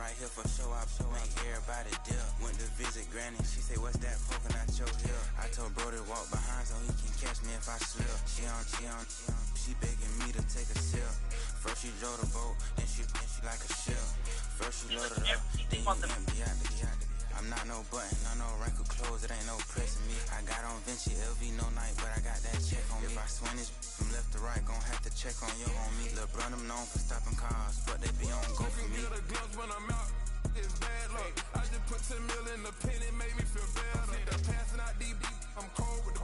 right here for show up, so make everybody dip. Went to visit Granny, she say, what's that poking out your heel? I told bro to walk behind so he can catch me if I slip. She begging me to take a sip. First she drove the boat, then she like a ship. First she loaded up, then you empty out the I'm not no button, no wrinkle clothes, it ain't no pressing me. I got on Vinci, LV, no night, but I got that check on me. If I swing this from left to right, gon' have to check on your homie. Lil' brother known for stopping cars, but they be on go for me. The gloves when I'm out, it's bad luck. I just put 10 mil in the pen, it made me feel better. The passing out deep, I'm cold with the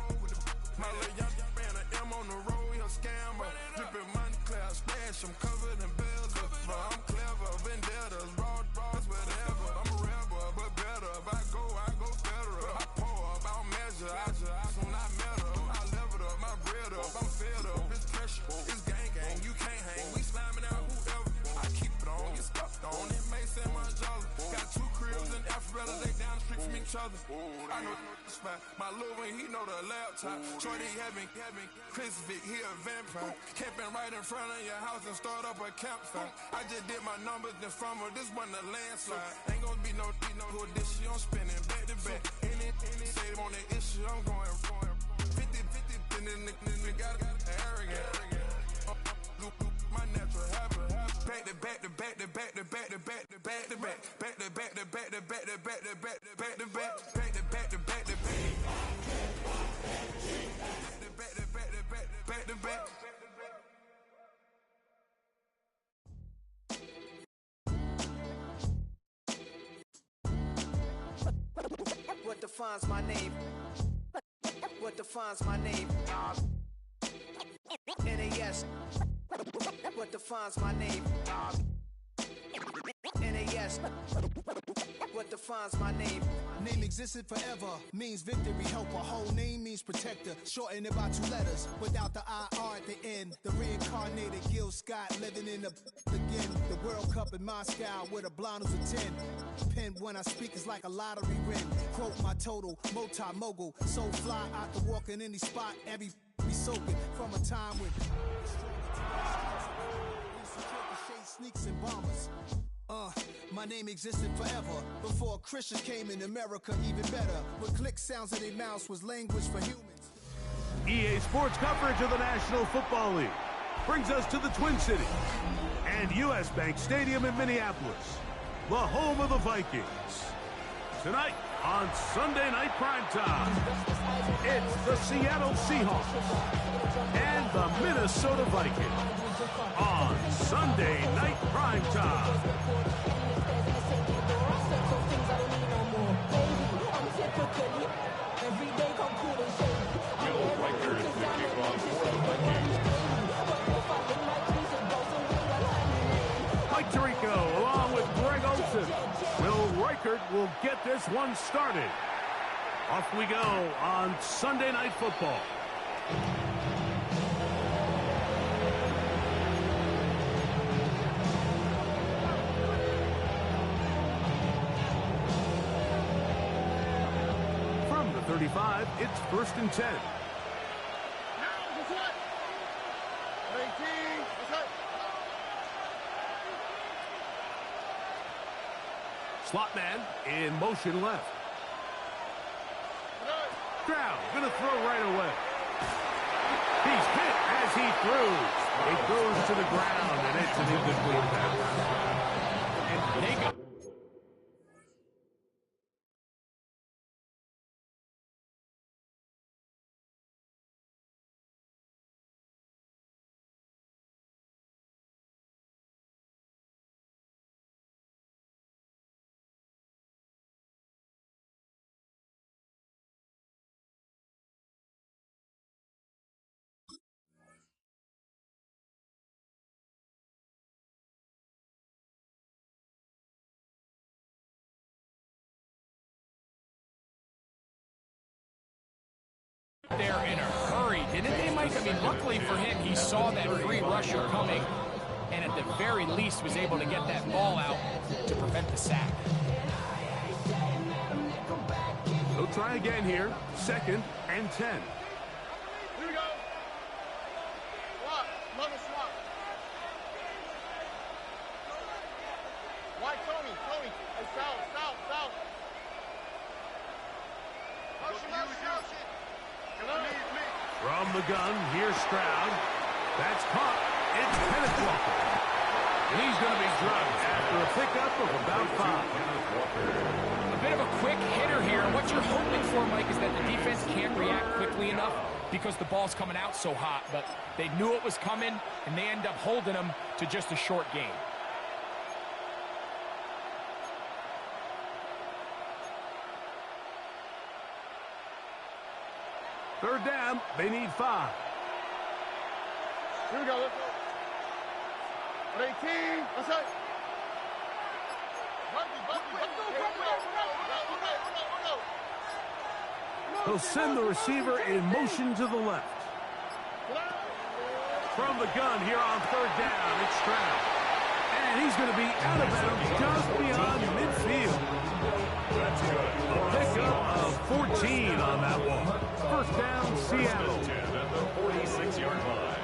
my little young ran an M on the road, he a scammer. Dripping money, clear, splash, I'm covered in bells. I'm clever, vendettas, raw, whatever. I'm a rebel, but better. If I go federal. I pour up, I don't measure. I do not matter. I leveled up, my bread up. I'm fed up, it's pressure. It's gang, you can't hang. We slamming out whoever. I keep it on, get stuffed on. It may say my jolly. Got 2 cribs in Alpharetta, they down the street from each other. I know the spot. My little one, he know the laptop. Shorty having Chris Vic, he a vampire. Camping right in front of your house and start up a campfire. I just did my numbers then from her, this wasn't a landslide. Ain't gonna be no who this shit, I'm spinning back to back. Any say on the issue, I'm going 50, and then the got arrogant. My natural habit. Back to back to back to back to back to back to back to back. Back to back to back to back to back to back to back to back. Back to back to back to back. Back to back to back to back to back. What defines my name? What defines my name? NAS. What defines my name? NAS. What defines my name? Name existed forever, means victory, helper. Whole name means protector, shortened it by 2 letters, without the IR at the end. The reincarnated Gil Scott, living in the again. The World Cup in Moscow, with a blonde who's a 10. Pen when I speak is like a lottery win. Quote my total, multi-mogul. So fly, I can walk in any spot, every be soaking from a time when sneaks and bombers. My name existed forever before Christians came in America, even better. What click sounds in their mouths was language for humans. EA Sports coverage of the National Football League brings us to the Twin Cities and US Bank Stadium in Minneapolis, the home of the Vikings. Tonight on Sunday Night Primetime, it's the Seattle Seahawks and the Minnesota Vikings on Sunday Night Primetime. Mike Tirico along with Greg Olson. Will Reichert will get this one started. Off we go on Sunday Night Football. From the 35, it's 1st and 10. Slot man in motion left. Stroud gonna throw right away. He's hit as he throws. It goes to the ground, and it's an incomplete pass. And they go. There in a hurry, didn't they, Mike? I mean, luckily for him, he saw that free rusher coming, and at the very least was able to get that ball out to prevent the sack. He'll try again here. 2nd and 10. Here we go. Swap. Love a swap. Mike, Tony. Hey, south. Motion. From the gun, here's Stroud. That's caught. It's Kenneth Walker. And he's going to be drugged after a pickup of about 5. A bit of a quick hitter here. What you're hoping for, Mike, is that the defense can't react quickly enough because the ball's coming out so hot. But they knew it was coming, and they end up holding them to just a short game. Third down, they need 5. Here we go. Let's go. 18. Let's go. He'll send the receiver in motion to the left. From the gun here on third down, it's Stroud. And he's going to be out of bounds just beyond midfield. A pickup of 14 on that one. First down, Seattle. At the 46-yard line.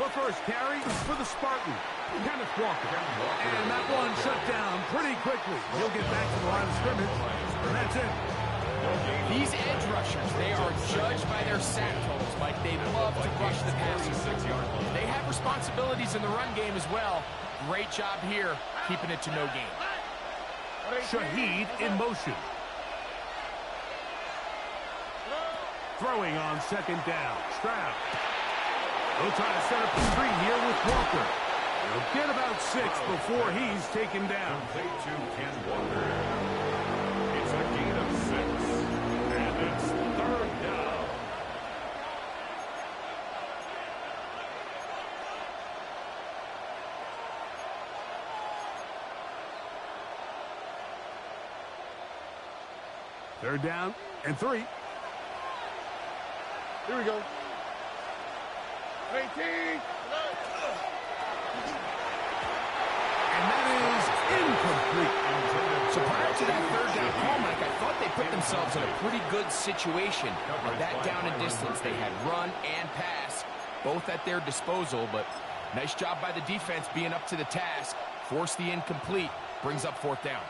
The first carry for the Spartan, Kenneth Walker. And that one shut down pretty quickly. He'll get back to the line of scrimmage, and that's it. These edge rushers, they are judged by their sack totals, Mike. They love to rush the passer. They have responsibilities in the run game as well. Great job here, keeping it to no gain. Shaheed in motion. Throwing on second down, Stroud. He'll try to set up the screen here with Walker. He'll get about 6 before he's taken down. Complete to Ken Walker. It's a gain of 6. And it's third down. Third down and 3. Here we go. 18. And that is incomplete. So prior to that third down call, Mike, I thought they put themselves in a pretty good situation. With that down and distance, they had run and pass, both at their disposal, but nice job by the defense being up to the task. Force the incomplete, brings up fourth down.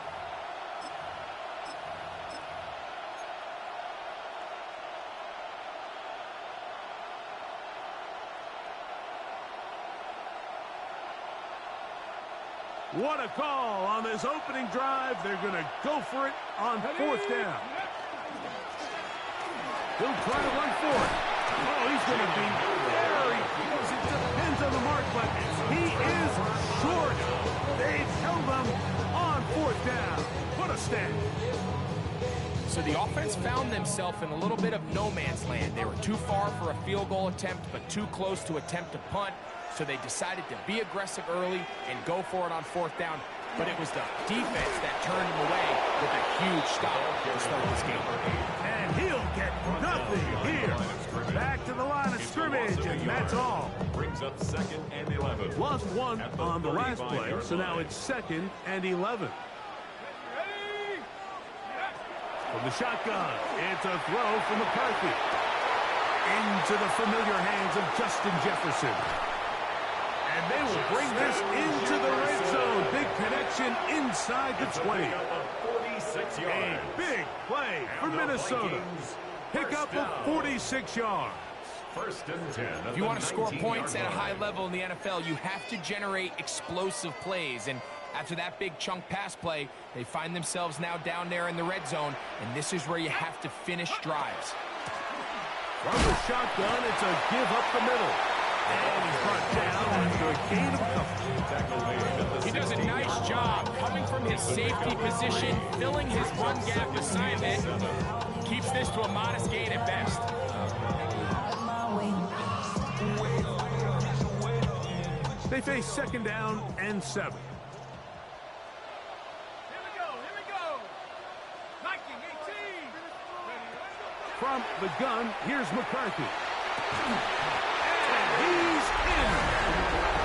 What a call on this opening drive. They're going to go for it on fourth down. He'll try to run for it. Oh, he's going to be very close. It depends on the mark, but he is short. They've held him on fourth down. What a stand. So the offense found themselves in a little bit of no man's land. They were too far for a field goal attempt, but too close to attempt a punt. So they decided to be aggressive early and go for it on fourth down. But it was the defense that turned them away with a huge stop to start this game. And he'll get nothing here. Back to the line of scrimmage, and that's all. Brings up second and 11. Lost 1 on the last play, so now it's second and 11. From the shotgun, it's a throw from McCarthy. Into the familiar hands of Justin Jefferson. And they will bring this into the red zone. Big connection inside the 20. A big play for Minnesota. Pick up of 46 yards. First and 10. If you want to score points at a high level in the NFL, you have to generate explosive plays. And after that big chunk pass play, they find themselves now down there in the red zone. And this is where you have to finish drives. From the shotgun, it's a give up the middle. And he's brought down after a gain of a couple. He does a nice job coming from his safety position, filling his run gap assignment. Keeps this to a modest gain at best. They face second down and 7. Here we go. 19, 18. From the gun, here's McCarthy. And he's in.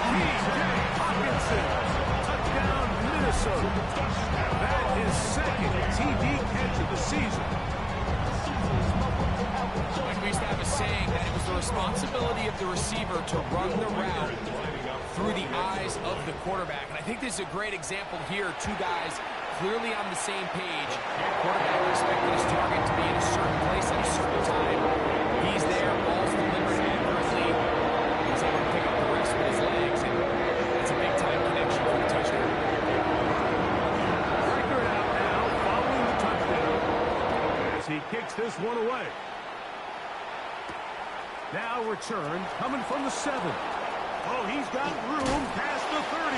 T.J. Hawkinson. Touchdown, Minnesota. That is second TD catch of the season. Like we used to have a saying that it was the responsibility of the receiver to run the route through the eyes of the quarterback. And I think this is a great example here. Two guys clearly on the same page. Quarterback expected his target to be in a certain place at a certain time. He's there, ball's delivered accurately. He's able to pick up the rest with his legs, and that's a big-time connection for the touchdown. Record out now following the touchdown as he kicks this one away. Now return coming from the 7. Oh, he's got room past the 30.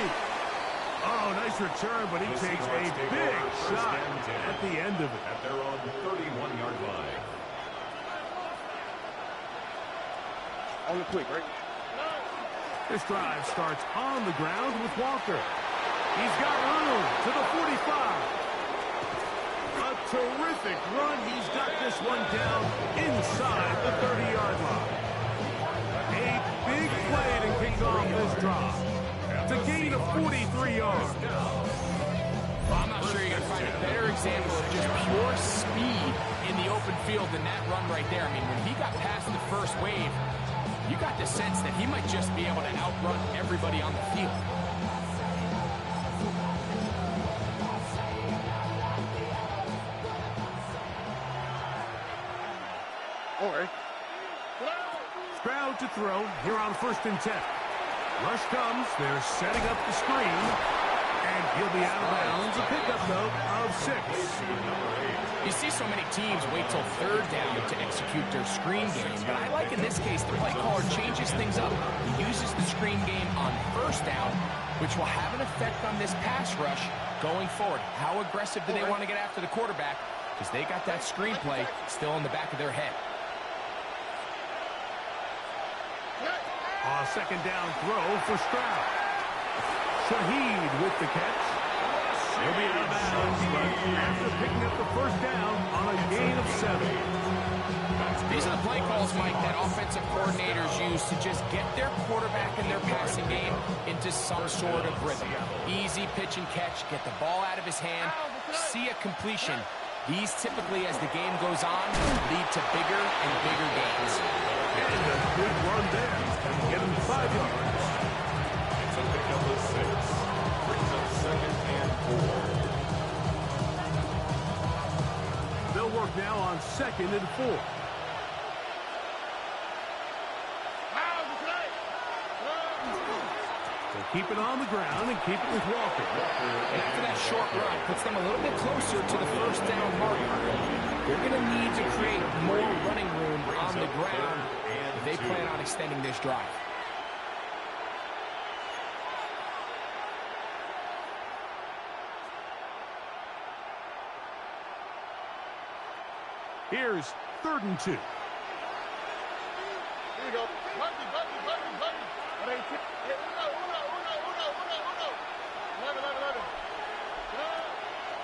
Oh, nice return, but he takes a big shot at the end of it. At their own 31-yard line. On the quick, right? This drive starts on the ground with Walker. He's got room to the 45. A terrific run. He's got this one down inside the 30-yard line. A big play to kick off this drive. It's a gain of 43 yards. Well, I'm not sure you're going to find a better example of just pure speed in the open field than that run right there. I mean, when he got past the first wave, you got the sense that he might just be able to outrun everybody on the field. All right. Stroud to throw here on 1st and 10. Rush comes. They're setting up the screen. And he'll be out of bounds. A pickup, though, of 6. You see so many teams wait till 3rd down to execute their screen game. But I like in this case the play caller changes things up. He uses the screen game on 1st down, which will have an effect on this pass rush going forward. How aggressive do they want to get after the quarterback? Because they got that screenplay still in the back of their head. A 2nd down throw for Stroud. Shaheed with the catch. He'll be out of bounds, but after picking up the 1st down on a gain of 7. These are the play calls, Mike, that offensive coordinators use to just get their quarterback and their passing game into some sort of rhythm. Easy pitch and catch, get the ball out of his hand, see a completion. These typically, as the game goes on, lead to bigger and bigger gains. And a big run there. Get him 5 yards. It's a pickup of 6. Brings up 2nd and 4. They'll work now on 2nd and 4. So keep it on the ground and keep it with Walker. And after that short run, puts them a little bit closer to the 1st down marker. They're going to need to create more running room on the ground if they plan on extending this drive. Here's 3rd and 2. Here you go. Button.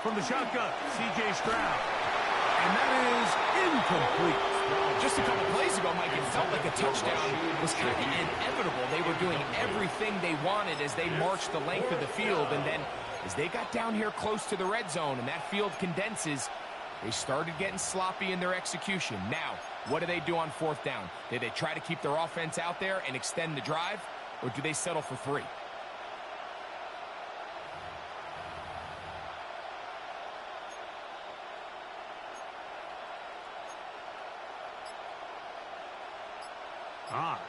From the shotgun, C.J. Stroud. And that is incomplete. Just a couple plays ago, Mike, it felt like a touchdown was kind of inevitable. They were doing everything they wanted as they marched the length of the field. And then as they got down here close to the red zone and that field condenses, they started getting sloppy in their execution. Now, what do they do on 4th down? Do they try to keep their offense out there and extend the drive, or do they settle for 3?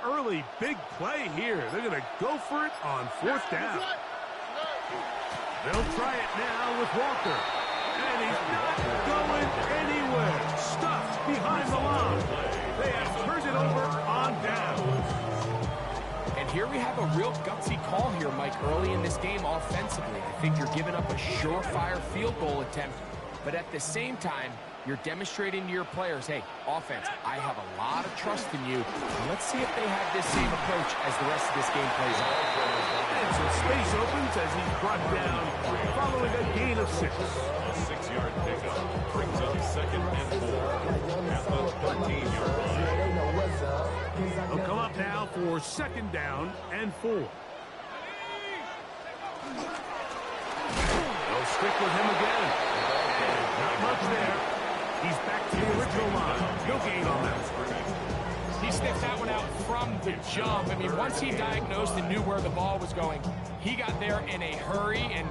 Early big play here. They're going to go for it on 4th down. They'll try it now with Walker. And he's not going anywhere. Stuffed behind the line. They have turned it over on down. And here we have a real gutsy call here, Mike, early in this game offensively. I think you're giving up a surefire field goal attempt, but at the same time, you're demonstrating to your players, hey, offense, I have a lot of trust in you. Let's see if they have this same approach as the rest of this game plays out. And some space opens as he's brought down following a gain of 6. A 6-yard pickup brings up 2nd and 4 at the 13-yard line. They'll come up now for 2nd down and 4. They'll stick with him again. Not much there. He's back to the original line. No gain on that. He sniffed that one out from the jump. I mean, once he diagnosed and knew where the ball was going, he got there in a hurry, and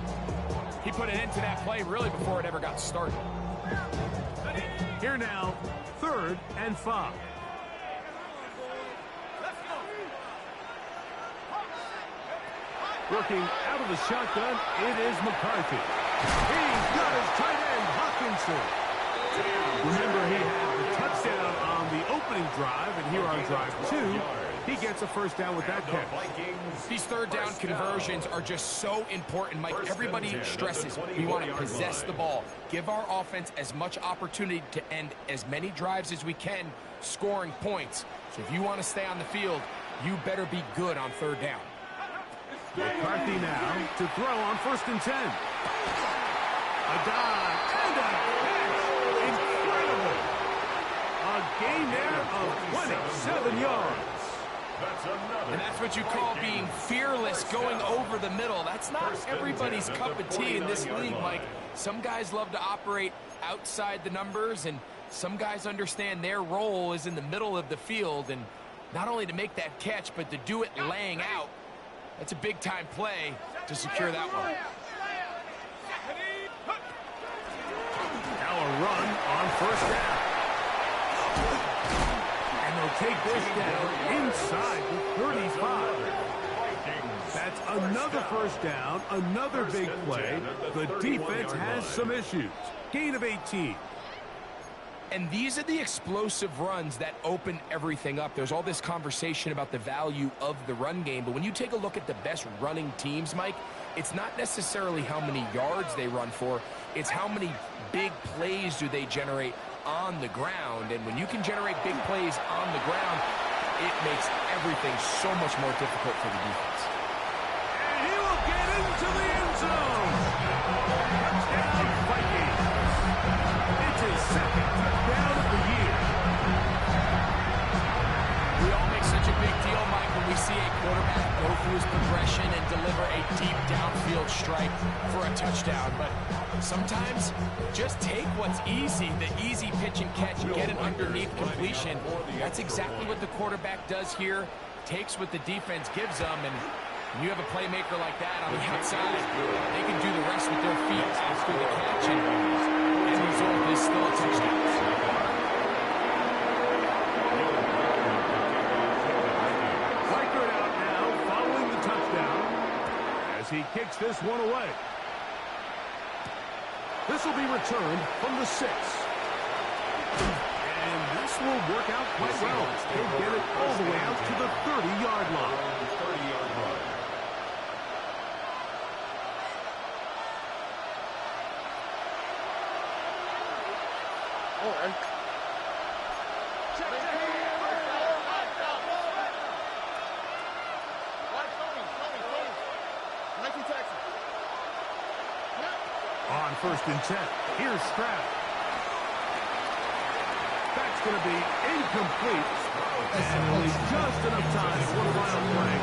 he put an end to that play really before it ever got started. Here now, 3rd and 5. Working out of the shotgun, it is McCarthy. He's got his tight end, Hawkinson. Remember, he had the touchdown on the opening drive, and here on drive 2, he gets a first down with that catch. These third down conversions are just so important, Mike. Everybody stresses we want to possess the ball, give our offense as much opportunity to end as many drives as we can, scoring points. So if you want to stay on the field, you better be good on third down. McCarthy now to throw on 1st and 10. A dive and a catch. Incredible. A gain there of 27 yards. And that's what you call being fearless, going over the middle. That's not everybody's cup of tea in this league, Mike. Some guys love to operate outside the numbers, and some guys understand their role is in the middle of the field, and not only to make that catch, but to do it laying out. That's a big-time play to secure that one. Now a run on 1st down. And they'll take this down inside the 35. That's another 1st down, another big play. The defense has some issues. Gain of 18. And these are the explosive runs that open everything up. There's all this conversation about the value of the run game, but when you take a look at the best running teams, Mike, it's not necessarily how many yards they run for, it's how many big plays do they generate on the ground. And when you can generate big plays on the ground, it makes everything so much more difficult for the defense. And he will get into the end zone. Touchdown, Vikings. It's his 2nd touchdown of the year. We all make such a big deal, Mike, when we see a quarterback go through his progression and deliver a deep downfield strike for a touchdown. But sometimes just take what's easy, the easy pitch and catch, and get an underneath completion. That's exactly what the quarterback does here. Takes what the defense gives them, and when you have a playmaker like that on the outside, they can do the rest with their feet after the catch, and the result is still a touchdown. Reichert out now following the touchdown as he kicks this one away. This will be returned from the 6. And this will work out quite well. He'll get it all the way out to the 30-yard line. On 1st and 10, here's Stroud. That's going to be incomplete. And only just enough time for the final play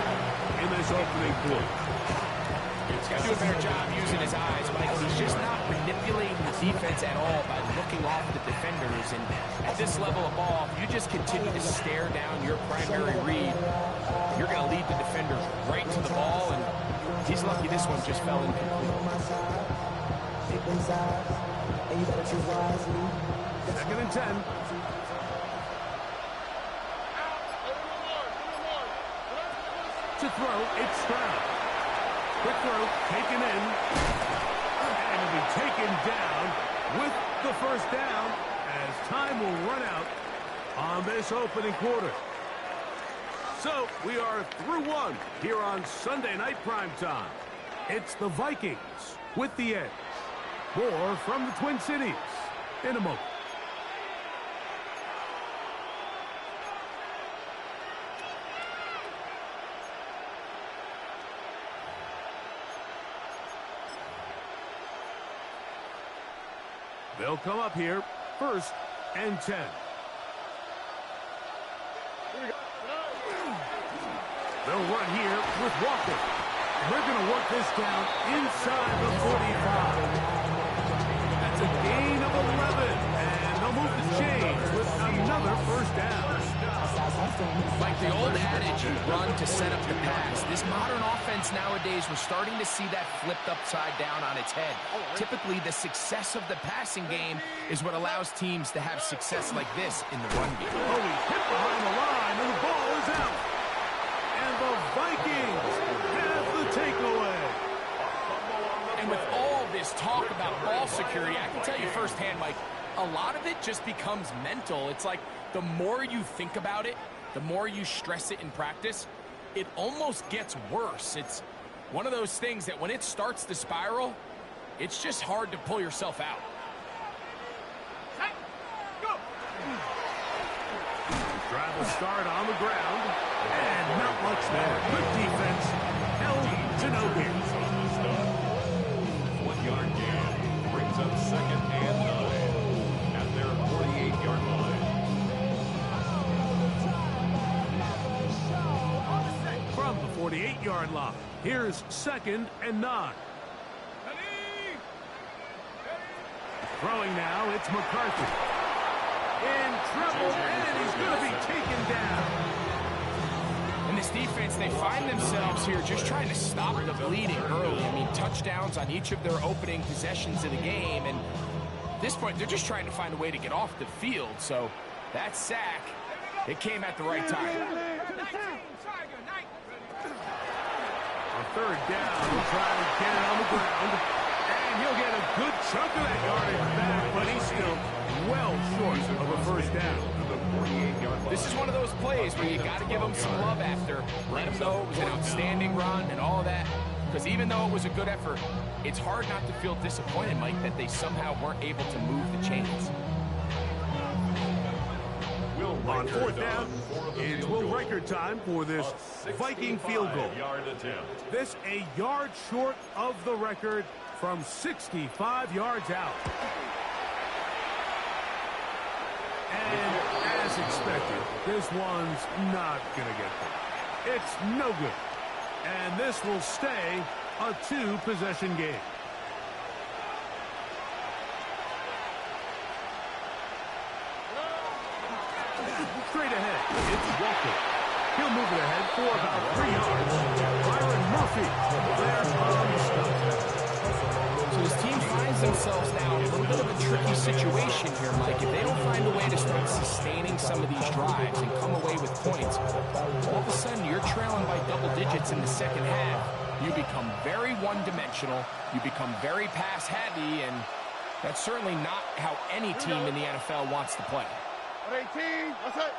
in this opening quarter. He's got to do a better job using his eyes, Mike. He's just not manipulating the defense at all by looking off the defenders. And at this level of ball, if you just continue to stare down your primary read, you're going to lead the defender right to the ball. And he's lucky this one just fell incomplete. 2nd and 10. To throw, it's Stroud. Quick throw, taken in. And will be taken down with the 1st down as time will run out on this opening quarter. So we are through one here on Sunday Night Primetime. It's the Vikings with the edge. More from the Twin Cities in a moment. They'll come up here, 1st and 10. They'll run here with Walker. They're going to work this down inside the 45. That's a gain of 11, and they'll they'll move the chains with another first down. Like the old adage, you run to set up the pass. This modern offense nowadays, we're starting to see that flipped upside down on its head. Typically, the success of the passing game is what allows teams to have success like this in the run game. Oh, he's hit behind the line, and the ball is out. And the Vikings have the takeaway. And with all this talk about ball security, I can tell you firsthand, Mike, a lot of it just becomes mental. It's like the more you think about it, the more you stress it in practice, it almost gets worse. It's one of those things that when it starts to spiral, it's just hard to pull yourself out. Drive will start on the ground, and not much there. Good defense, held to no gain. 1-yard gain brings up 2nd and 9 at their 48-yard line. From the 48-yard line, here's 2nd and 9. Throwing now, it's McCarthy. In trouble, and he's going to be taken down. In this defense, they find themselves here just trying to stop the bleeding early. I mean, touchdowns on each of their opening possessions of the game, and at this point, they're just trying to find a way to get off the field. So that sack, it came at the right time. On 3rd down, he'll try to get it on the ground, and he'll get a good chunk of that yardage back, but he's still well short of a first down. This is one of those plays where you got to give them some love after. Let them know it was an outstanding run and all that. Because even though it was a good effort, it's hard not to feel disappointed, Mike, that they somehow weren't able to move the chains. On 4th down, it's Will record time for this Viking field goal. This a yard short of the record from 65 yards out. And as expected, this one's not going to get there. It's no good. And this will stay a 2-possession game. Straight ahead, it's Walker. He'll move it ahead for about 3 yards. Byron Murphy there on the stop. So his team finds themselves now in a little bit of a tricky situation here, Mike. If they don't find a way to start sustaining some of these drives and come away with points, all of a sudden you're trailing by double digits in the second half. You become very one-dimensional. You become very pass-heavy, and that's certainly not how any team in the NFL wants to play. 18, that's it.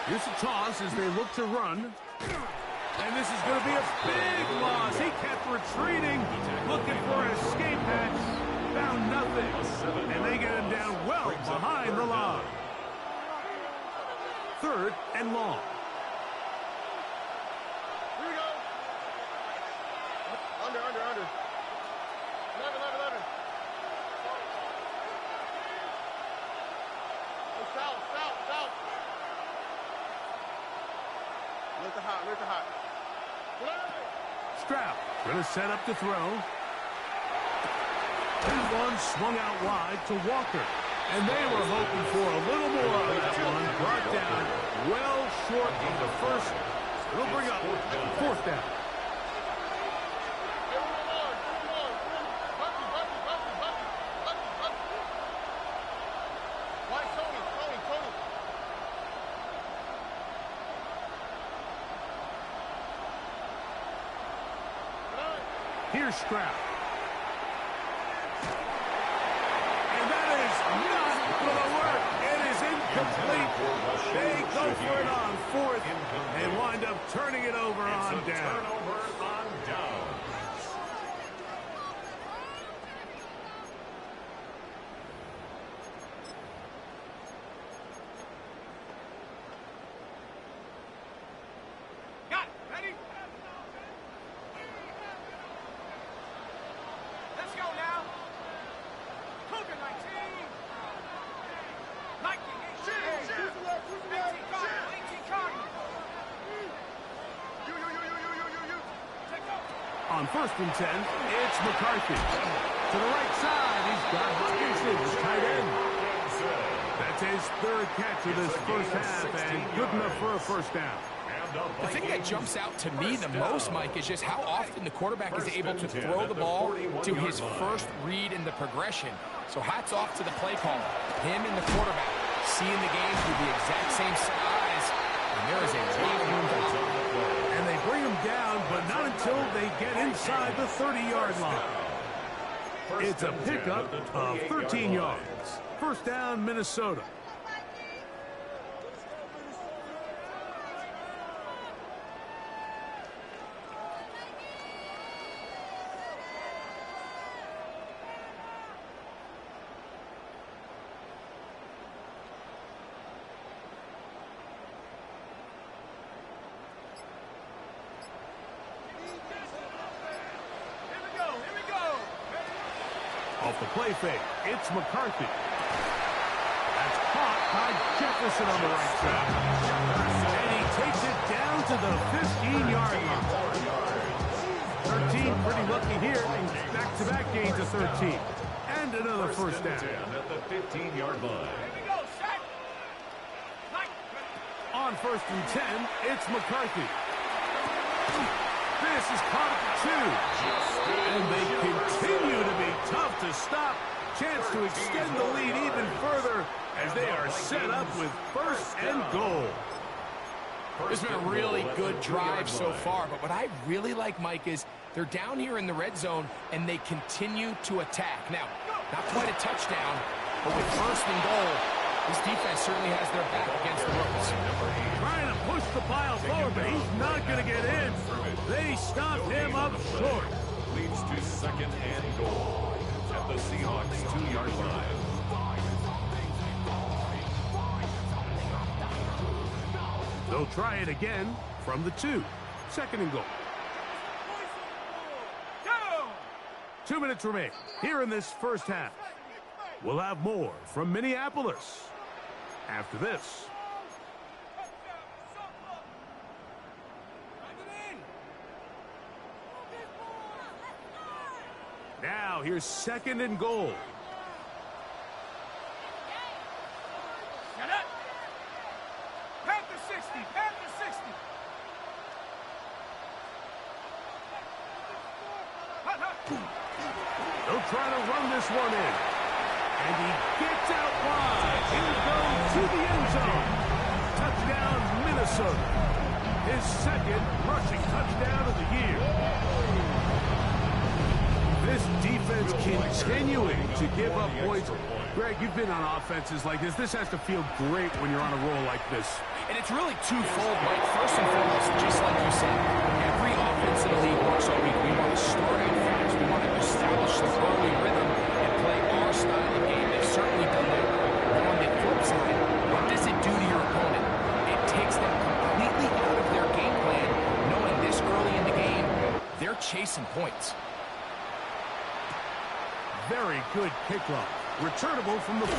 Here's a toss as they look to run. And this is going to be a big loss. He kept retreating, looking for an escape hatch. Found nothing. And they get him down well behind the line. 3rd and long. Here we go. Under. 11. South. Lift the hot. Stroud going to set up to throw. This one swung out wide to Walker. And they were hoping for a little more of that one. Brought down well short of the first. It'll bring up 4th down. Here's Stroud. And that is not going to work. It is incomplete. They go for it on 4th and wind up turning it over on down. On 1st and 10, it's McCarthy. To the right side, he's got Hopkinson, his tight end. That's his 3rd catch of this first half, and good enough for a first down. The thing that jumps out to me the most, Mike, is just how often the quarterback is able to throw the ball to his first read in the progression. So hats off to the play caller. Him and the quarterback seeing the game through the exact same size. And there is a lot of room to throw. And they bring him down, but not until they get inside the 30-yard line. It's a pickup of 13 yards. First down, Minnesota. Off the play fake, it's McCarthy. That's caught by Jefferson on the right side. And he takes it down to the 15-yard line. 13, pretty lucky here. Back-to-back gains of 13. And another first down. At the 15-yard line. On 1st and 10, it's McCarthy. This is caught at the 2. And they continue to be tough to stop. Chance to extend the lead even further as they are set up with 1st and goal. It's been a really good drive so far, but what I really like, Mike, is they're down here in the red zone, and they continue to attack. Now, not quite a touchdown, but with 1st and goal, this defense certainly has their back against the ropes. Trying to push the pile forward, but he's not going to get in. They stop him up short. Leads to 2nd and goal at the Seahawks 2-yard line. They'll try it again from the 2. 2nd and goal. 2 minutes remain here in this first half. We'll have more from Minneapolis after this. Now here's 2nd and goal. They'll try to run this one in. And he gets out wide. He'll go to the end zone. Touchdown, Minnesota. His 2nd rushing touchdown of the year. This defense continuing to give up points. Greg, you've been on offenses like this. This has to feel great when you're on a roll like this. And it's really twofold, Mike. First and foremost, just like you said, every offense in the league works all week. We want to start out fast. We want to establish some early rhythm and play our style of game. They've certainly done that. But on the flip side, what does it do to your opponent? It takes them completely out of their game plan, knowing this early in the game, they're chasing points. Very good kickoff. Returnable from the 4.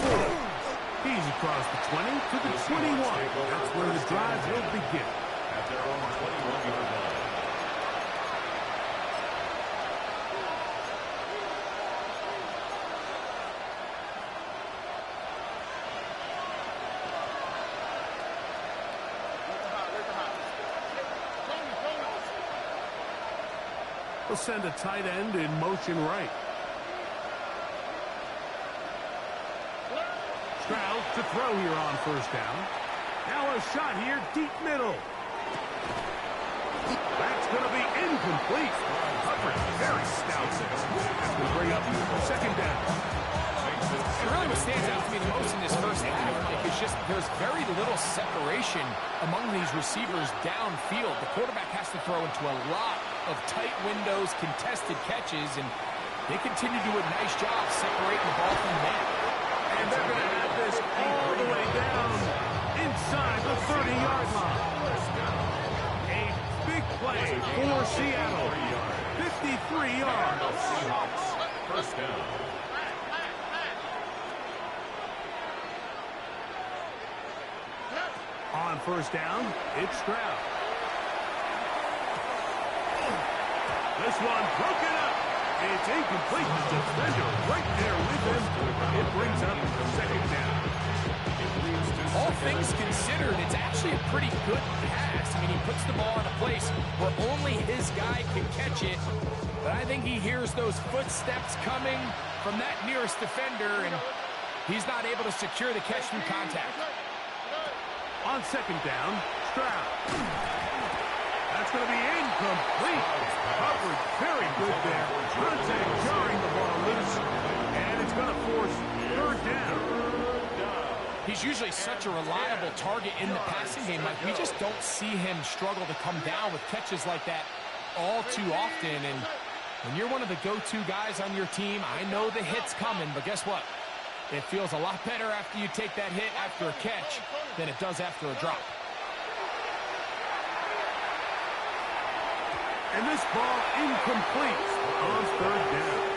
He's across the 20 to the 21. That's where the drive will begin. At their own 21-yard line. They'll send a tight end in motion right. Stroud to throw here on 1st down. Now a shot here, deep middle. That's going to be incomplete. Coverage very stout. That's going to bring up 2nd down. And really what stands out to me the most in this first half, Mike, is just there's very little separation among these receivers downfield. The quarterback has to throw into a lot of tight windows, contested catches, and they continue to do a nice job separating the ball from the man. And they're going to have this all the way down inside the 30-yard line. A big play for Seattle. 53 yards. First down. On 1st down, it's Stroud. The this one broken up. It's incomplete. The defender right there with him. It brings up second down. All things considered, it's actually a pretty good pass. I mean, he puts the ball in a place where only his guy can catch it. But I think he hears those footsteps coming from that nearest defender, and he's not able to secure the catch through contact. On second down, Stroud. That's going to be incomplete. Coverage very good there. Contact jarring the ball loose, and it's going to force third down. He's usually such a reliable target in the passing game. Like, we just don't see him struggle to come down with catches like that all too often. And when you're one of the go-to guys on your team, I know the hit's coming, but guess what? It feels a lot better after you take that hit after a catch than it does after a drop. And this ball incomplete on third down.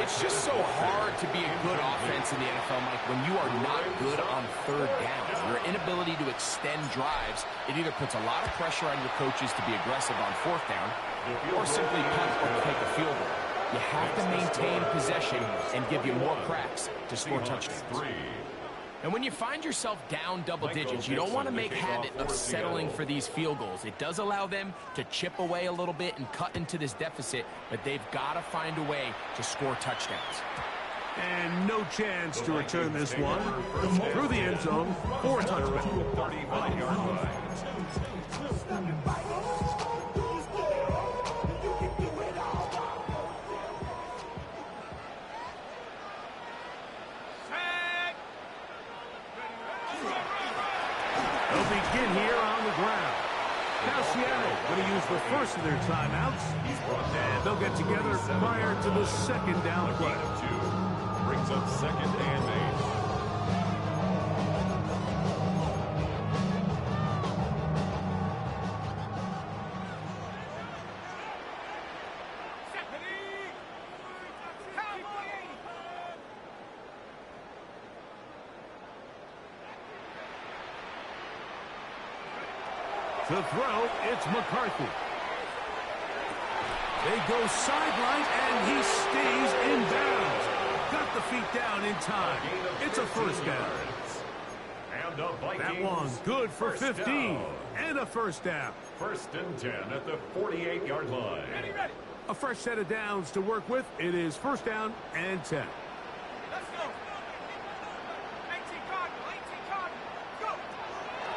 It's just so hard to be a good offense in the NFL, Mike, when you are not good on third down. Your inability to extend drives, it either puts a lot of pressure on your coaches to be aggressive on fourth down or simply punt or take a field goal. You have to maintain possession and give you more cracks to score touchdowns. And when you find yourself down double digits, you don't want to make habit of settling for these field goals. It does allow them to chip away a little bit and cut into this deficit, but they've got to find a way to score touchdowns. And no chance to return this one through the end zone for a touchdown. 35-yard line. They'll begin here on the ground. Now Seattle going to use the first of their timeouts, and they'll get together prior to the second down play. Brings up second and 8. To throw, it's McCarthy. They go sideline, and he stays in bounds. Got the feet down in time. It's a first down. That one good for 15 and a first down. First and 10 at the 48-yard line. A fresh set of downs to work with. It is first down and 10.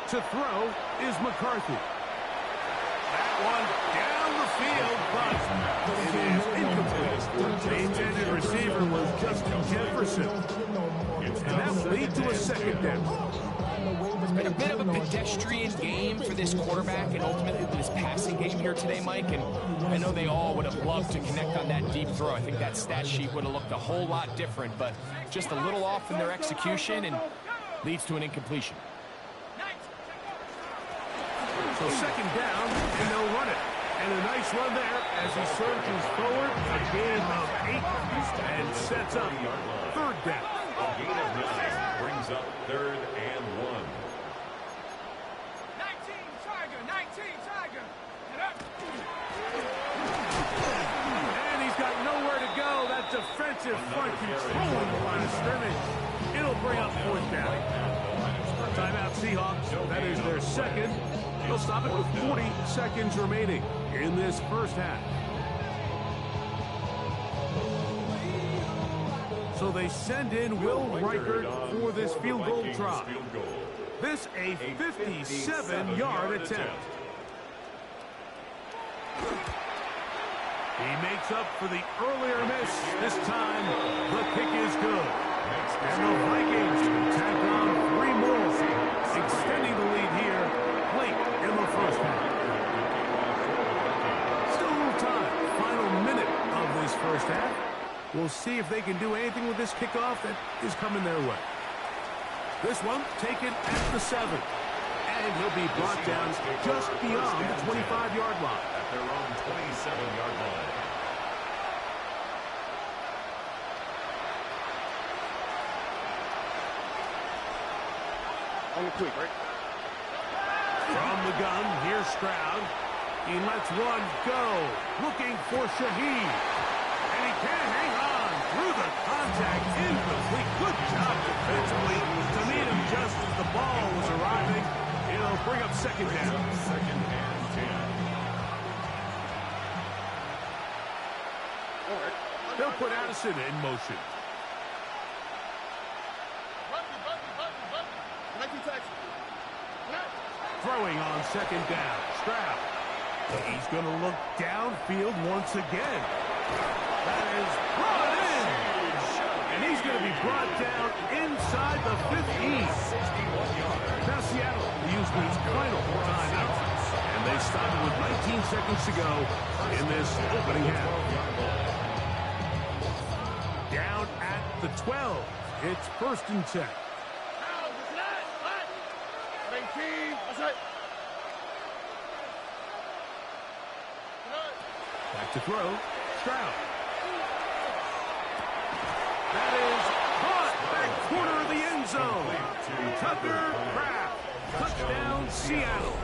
To throw is McCarthy. That one down the field, but it is incomplete. The intended receiver was Justin Jefferson. And that will lead to a second down. It's been a bit of a pedestrian game for this quarterback and ultimately this passing game here today, Mike. And I know they all would have loved to connect on that deep throw. I think that stat sheet would have looked a whole lot different, but just a little off in their execution and leads to an incompletion. So second down, and they'll run it. And a nice run there as he surges forward. A gain of 8 and sets up third down. A gain of 9 brings up third and 1. 19 Tiger. And he's got nowhere to go. That defensive front controlling the line of scrimmage. It'll bring up fourth down. Timeout Seahawks. That is their second. They'll stop it with 40 seconds remaining in this first half. So they send in Will Reichert for this field goal try. This a 57-yard attempt. He makes up for the earlier miss. This time, the kick is good. And the Vikings tack on 3 more, extending the lead here late in the first half. Still a little time. Final minute of this first half. We'll see if they can do anything with this kickoff that is coming their way. This one taken at the 7. And he'll be brought down just beyond the 25-yard line. At their own 27-yard line. On the quick, right? From the gun, here's Stroud. He lets one go, looking for Shaheed. And he can't hang on through the contact. Incomplete. Good job defensively to meet him just as the ball was arriving. It'll bring up second down. Second and 10. They'll put Addison in motion. Throwing on second down. Stroud. He's going to look downfield once again. That is brought in. And he's going to be brought down inside the 15. Now Seattle used its final timeout. And they started with 19 seconds to go in this opening half. Down at the 12. It's first and 10. Back to throw. Stroud. That is caught back corner of the end zone. Tucker Kraft. Touchdown, Seattle.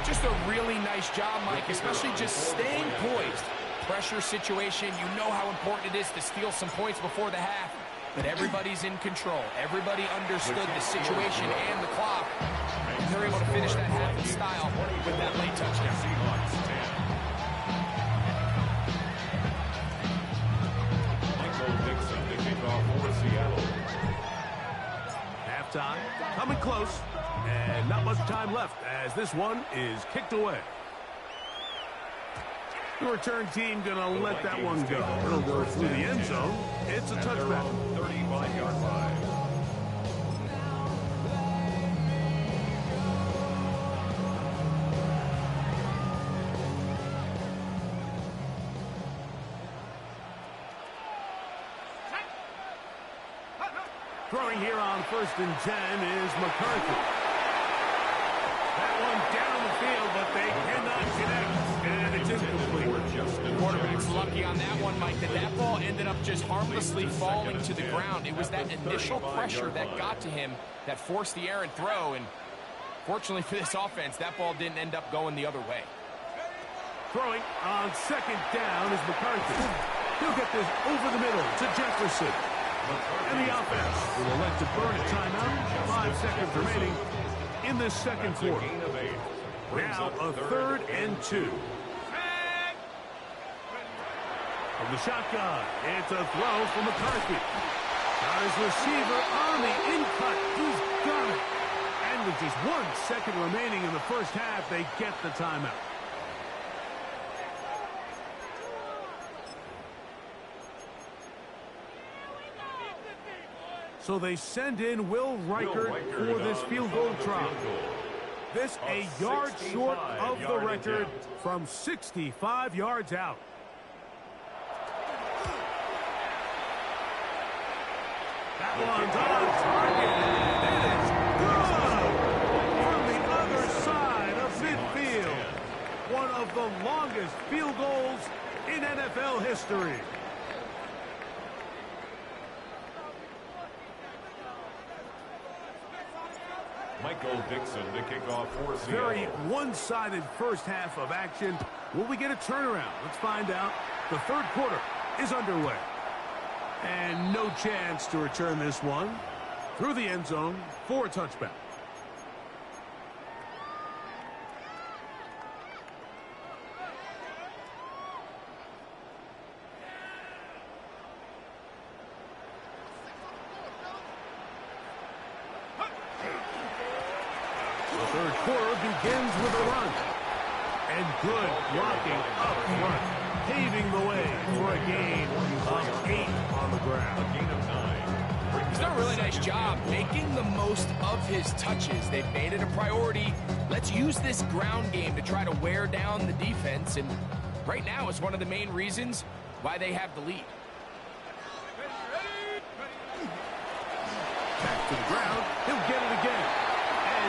Just a really nice job, Mike, especially just staying poised. Pressure situation, you know how important it is to steal some points before the half. But everybody's in control. Everybody understood the situation and the clock. And they're able to finish that half in style with that late touchdown. Michael Dixon to kick off for Seattle. Halftime, coming close, and not much time left as this one is kicked away. The return team going to let that one go. It'll go through the end zone. It's a touchback. 35-yard line. Throwing here on first and 10 is McCarthy. That one down the field, but they cannot connect, and it's incomplete. Quarterback's lucky on that one, Mike, that ball ended up just harmlessly falling to the ground. It was that initial pressure that got to him that forced the errant throw, and fortunately for this offense, that ball didn't end up going the other way. Throwing on second down is McCarthy. He'll get this over the middle to Jefferson. And the offense will elect to burn a timeout. 5 seconds remaining in this second quarter. Now a third and 2. From the shotgun, it's a throw from McCarthy. Got his receiver on the in-cut. He's got it. And with just 1 second remaining in the first half, they get the timeout. So they send in Will Reichert for this field goal try. This a yard short of the record from 65 yards out. That one's on target. It is good from the other side of midfield. One of the longest field goals in NFL history. Michael Dixon to kick off for Seattle. Very one-sided first half of action. Will we get a turnaround? Let's find out. The third quarter is underway. And no chance to return this one through the end zone for a touchback. The third quarter begins with a run. And good blocking up front, paving the way for a gain of 8 on the ground. A gain of 9. He's done a really nice job making the most of his touches. They've made it a priority. Let's use this ground game to try to wear down the defense. And right now is one of the main reasons why they have the lead. Back to the ground. He'll get it again.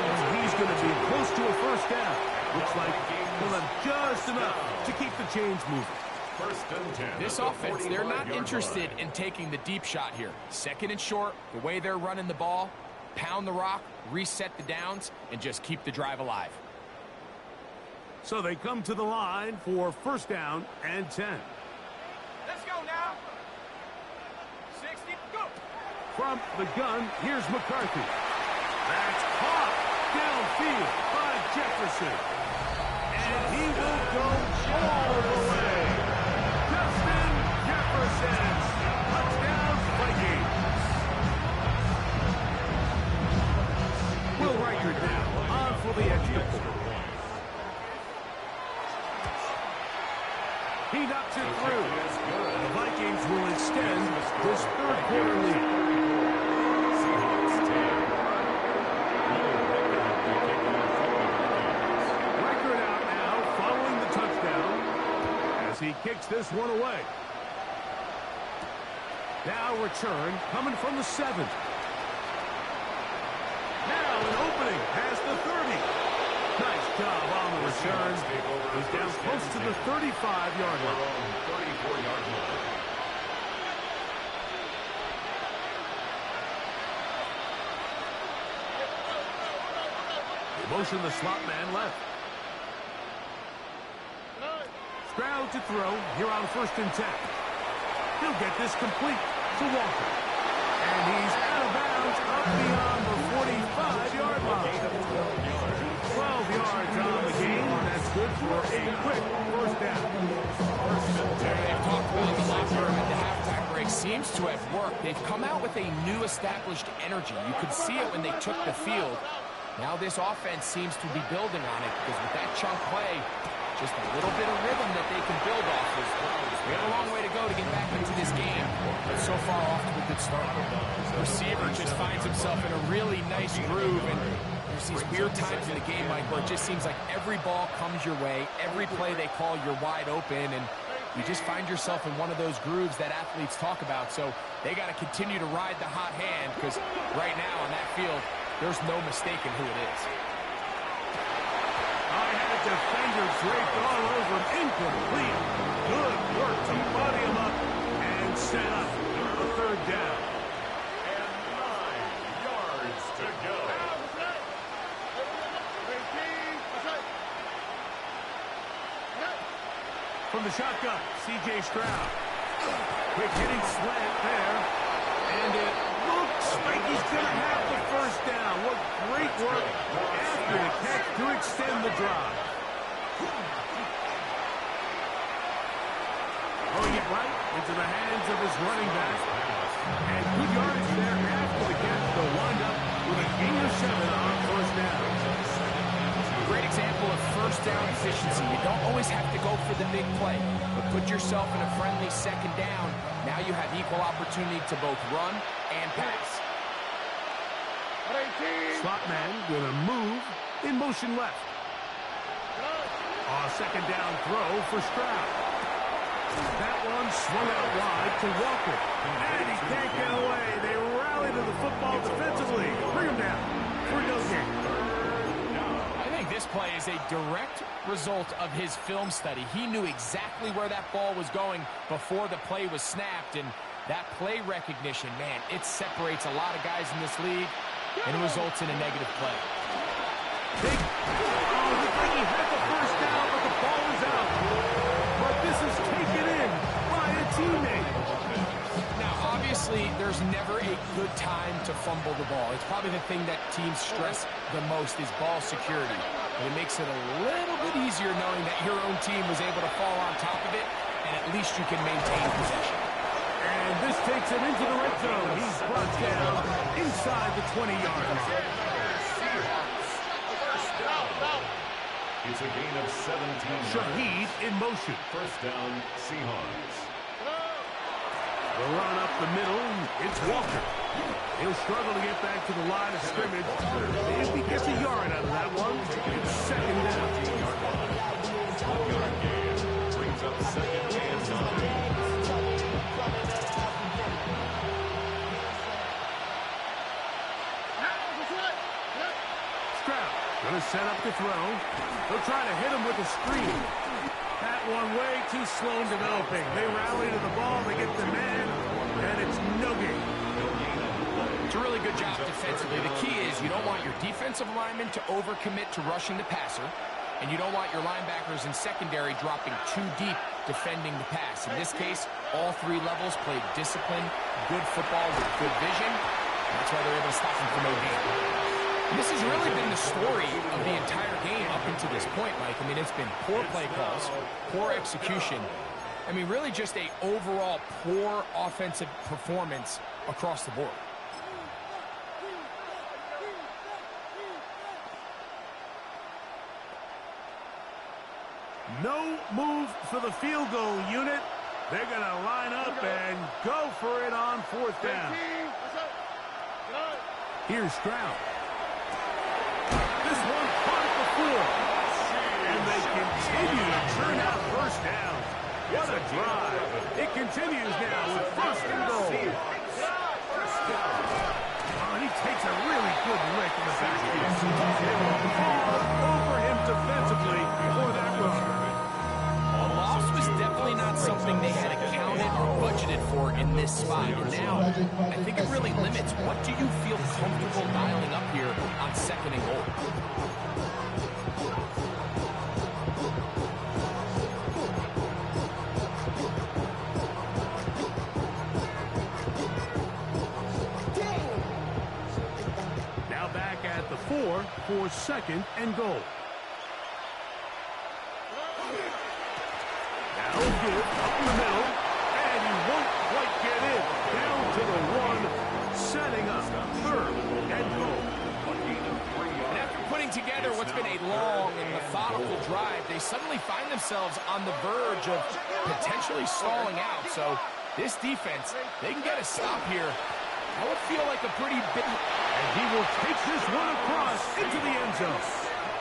And he's going to be close to a first down. Looks like he'll have just enough to keep the chains moving. First and 10. This offense, they're not interested in taking the deep shot here. Second and short, the way they're running the ball, pound the rock, reset the downs, and just keep the drive alive. So they come to the line for first down and 10. Let's go now. 60, go. From the gun, here's McCarthy. That's caught downfield by Jefferson. And he will go all the way. Justin Jefferson. Touchdown, Vikings. Will Riker now on for the extra point. He knocks it through. The Vikings will extend this third-quarter lead. Seahawks 10. Record out now following the touchdown as he kicks this one away. Now return coming from the 7. Now an opening past the 30. Nice job on the return. He's down close to the 35-yard line. 34-yard line. They motion the slot man left. Stroud to throw here on 1st and 10. He'll get this complete to Walker. And he's out of bounds up beyond the 45-yard line. 12 yards on the game. That's good for a quick first down. They've talked about the locker room at the halftime break. Seems to have worked. They've come out with a new established energy. You could see it when they took the field. Now this offense seems to be building on it because with that chunk play, just a little bit of rhythm that they can build off. We have a long way to go to get back into this game, but so far off to a good start. The receiver just finds himself in a really nice groove, and there's these weird times in the game, Mike, where it just seems like every ball comes your way, every play they call, you're wide open, and you just find yourself in one of those grooves that athletes talk about. So they got to continue to ride the hot hand because right now on that field, there's no mistaking who it is. Defender draped all over him. Incomplete. Good work to body him up and set up a third down. And 9 yards to go. From the shotgun, C.J. Stroud. Quick hitting slant there. And it looks like he's going to have the first down. What great work after the catch to extend the drive. Throwing it right into the hands of his running back. And good yardage there after the catch. They'll wind up with a gain of 7 on first down. Great example of first down efficiency. You don't always have to go for the big play, but put yourself in a friendly second down. Now you have equal opportunity to both run and pass. Slot man with a move in motion left. Second down throw for Stroud. That one swung out wide to Walker. And he can't get away. They rally to the football defensively. Bring him down for no gain. I think this play is a direct result of his film study. He knew exactly where that ball was going before the play was snapped. And that play recognition, man, it separates a lot of guys in this league and results in a negative play. Big. Oh, looked like he had the first down, but the ball is out. But this is taken in by a teammate. Now, obviously, there's never a good time to fumble the ball. It's probably the thing that teams stress the most is ball security. But it makes it a little bit easier knowing that your own team was able to fall on top of it, and at least you can maintain possession. And this takes him into the red zone. He's brought down inside the 20-yard line. It's a gain of 17 yards. Shaheed in motion. First down, Seahawks. The run up the middle. It's Walker. He'll struggle to get back to the line of scrimmage. If he gets a yard out of that one, it's second down. 1-yard gain. Brings up second and 9. Stroud going to set up to throw. They'll try to hit him with a screen. That one way too slow in developing. They rally to the ball. They get the man, and it's no gain. It's a really good job defensively. The key is you don't want your defensive lineman to overcommit to rushing the passer. and you don't want your linebackers and secondary dropping too deep defending the pass. In this case, all three levels played disciplined, good football with good vision. That's why they're able to stop him for no gain. And this has really been the story of the entire game up until this point, Mike. I mean, it's been poor play calls, poor execution. I mean, really just a overall poor offensive performance across the board. No move for the field goal unit. They're going to line up and go for it on fourth down. Here's Stroud. This one caught at the 4. And they continue to turn out first down. What a drive. It continues now with first and goal. Oh, and he takes a really good lick in the backfield. They were all over him defensively for that run. The loss was definitely not something they had accounted or budgeted for in this spot. And now, I think it really limits what do you feel comfortable dialing up here on second and goal. Now back at the 4 for second and goal. Now give up the middle, and he won't quite get in. Down to the 1, setting up third and goal. And after putting together what's been a long and methodical drive, they suddenly find themselves on the verge of potentially stalling out. So this defense, they can get a stop here. That would feel like a pretty big... And he will take this one across into the end zone.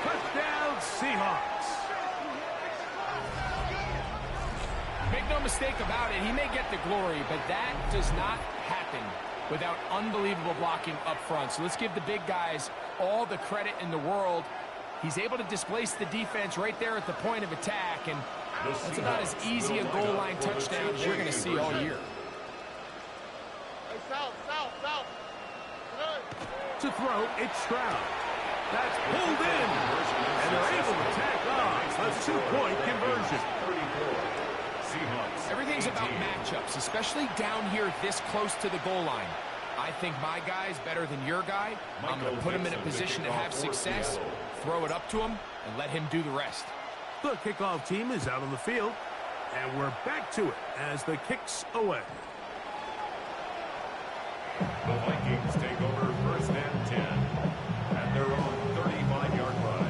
Touchdown, Seahawks. Make no mistake about it, he may get the glory, but that does not happen without unbelievable blocking up front. So let's give the big guys all the credit in the world. He's able to displace the defense right there at the point of attack, and that's about as easy a goal line touchdown as you're going to see all year. To throw, it's Stroud. That's pulled in, and they're able to tack on a 2-point conversion. Everything's about matchups, especially down here this close to the goal line. I think my guy's better than your guy. I'm going to put him in a position to have success, throw it up to him, and let him do the rest. The kickoff team is out on the field, and we're back to it as the kick's away. The Vikings take over first and 10 at their own 35-yard line.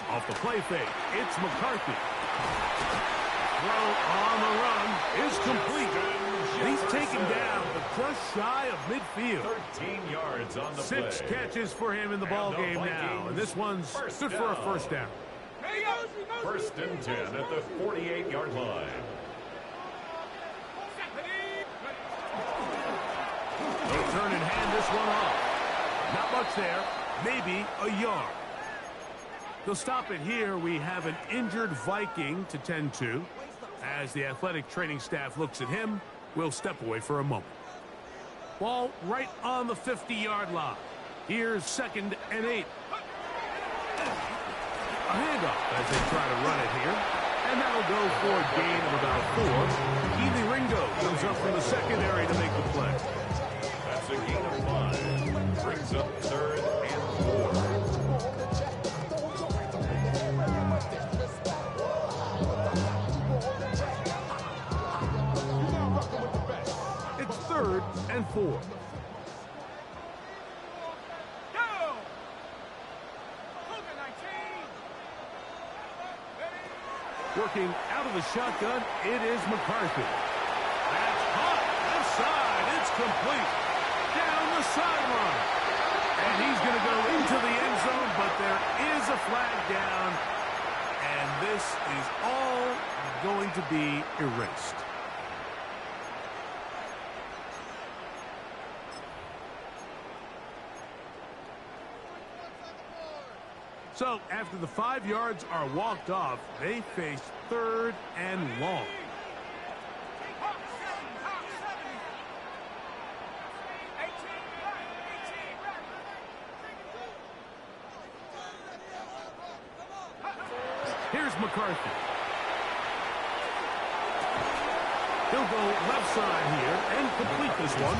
Off the play fake, it's McCarthy. Throw on the run is complete. He's taken down, but just shy of midfield. 13 yards on the 6 play. catches for him in the ball game now, and this one's good for a first down. First and 10 at the 48-yard line. They'll turn and hand this one off. Not much there, maybe a yard. They'll stop it here. We have an injured Viking to tend to. As the athletic training staff looks at him, we'll step away for a moment. Ball right on the 50-yard line. Here's second and 8. A handoff as they try to run it here. And that'll go for a gain of about 4. Keely Ringo comes up from the secondary to make the play. That's a gain of 5. Brings up third and 4. It's third and 4. Working out of the shotgun, it is McCarthy. That's hot. Left side. It's complete. Down the sideline. And he's going to go into the end zone, but there is a flag down. And this is all going to be erased. So, after the 5 yards are walked off, they face 3rd and long. Here's McCarthy. He'll go left side here and complete this one.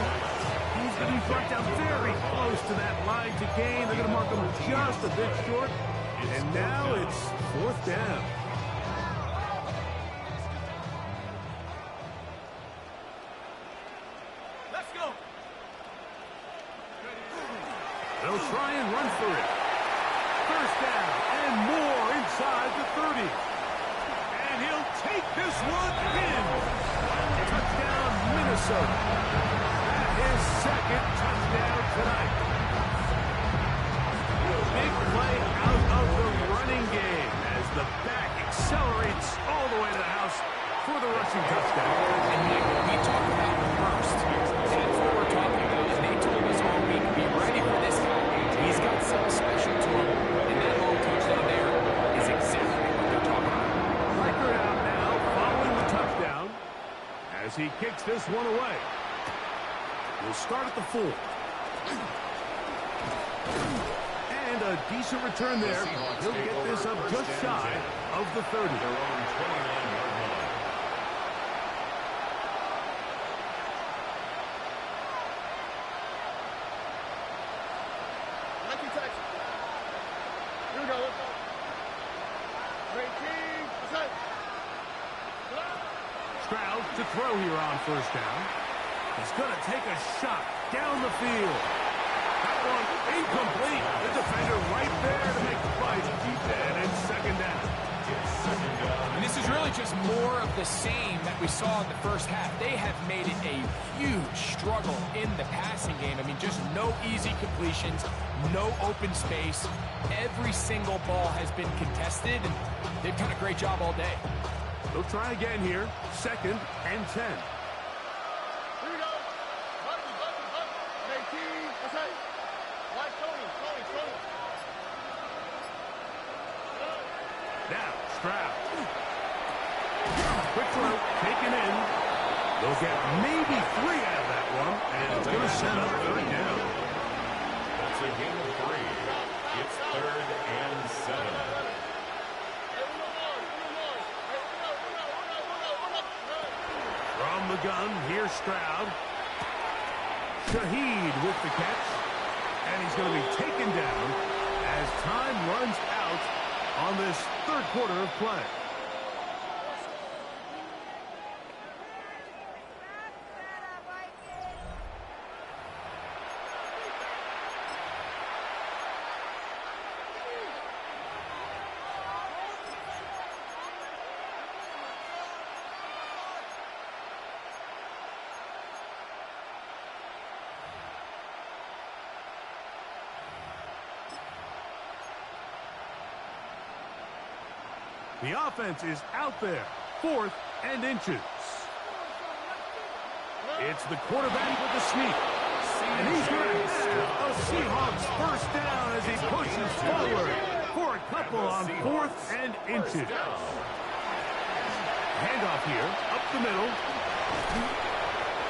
He's going to be brought down very close to that line to gain. They're going to mark him just a bit short. And now it's 4th down. Let's go. They'll try and run for it. 1st down and more inside the 30. And he'll take this one in. Touchdown, Minnesota. His 2nd touchdown tonight. Big play out of the running game as the back accelerates all the way to the house for the rushing touchdown. And Michael, we talk about the burst. That's what we're talking about. And they told us all week, be ready for this guy. He's got something special to him. And that long touchdown there is exactly what they're talking about. Record out now following the touchdown as he kicks this one away. We'll start at the 4. And a decent return there. He'll get this up just shy of the 30. Their own 29-yard line. Thank you, Texas. Here we go. Let's go. 18. Set. Stroud to throw here on 1st down. He's going to take a shot down the field. That one incomplete. The defender right there to make the play. And it's 2nd down. And this is really just more of the same that we saw in the first half. They have made it a huge struggle in the passing game. I mean, just no easy completions, no open space. Every single ball has been contested, and they've done a great job all day. They'll try again here. 2nd and 10. Here we go. Button. 18. That's right. Watch Tony. Now, Stroud. Quick throw, taken in. They'll get maybe 3 out of that one, and it's going to set up 3rd down. That's a gain of 3. It's 3rd and 7. From the gun, here's Stroud. Shaheed with the catch. And he's going to be taken down as time runs out on this 3rd quarter of play. The offense is out there. 4th and inches. It's the quarterback with the sneak. And he's going to have a Seahawks 1st down as he pushes forward for a couple on 4th and inches. Handoff here, up the middle.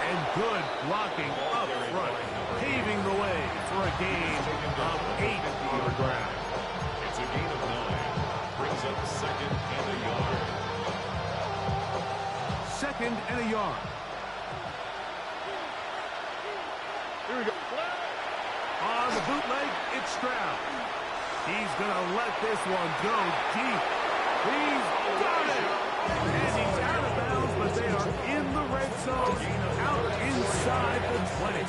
And good blocking up front, paving the way for a gain of 8 on the ground. It's a gain of 9. Brings up 2nd and a yard. 2nd and a yard. Here we go. On the bootleg, it's Stroud. He's going to let this one go deep. He's got it. And he's out of bounds, but they are in the red zone, out inside the 20.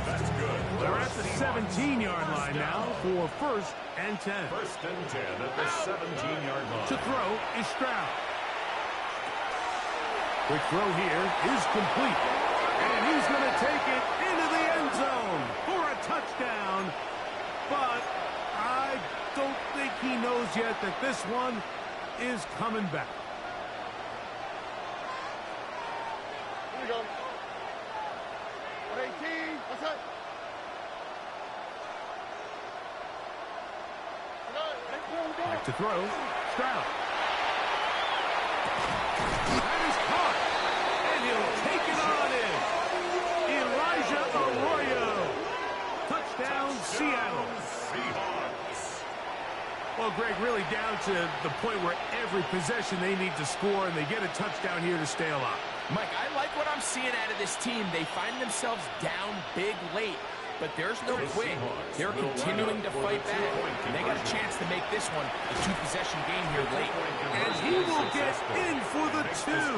That's good. They're at the 17-yard line now for 1st and 10. 1st and 10 at the 17-yard line. To throw is Stroud. Quick throw here is complete. And he's going to take it into the end zone for a touchdown. But I don't think he knows yet that this one is coming back. Here we go. 118. What's up? Back to throw. Stroud. That is caught. And he'll take it on in. Elijah Arroyo. Touchdown, Seattle. Seahawks. Well, Greg, really down to the point where every possession they need to score, and they get a touchdown here to stay alive. Mike, I like what I'm seeing out of this team. They find themselves down big late, but there's no quit. They're continuing to fight back, and they got a chance to make this one a two-possession game here late. And he will get in for the two.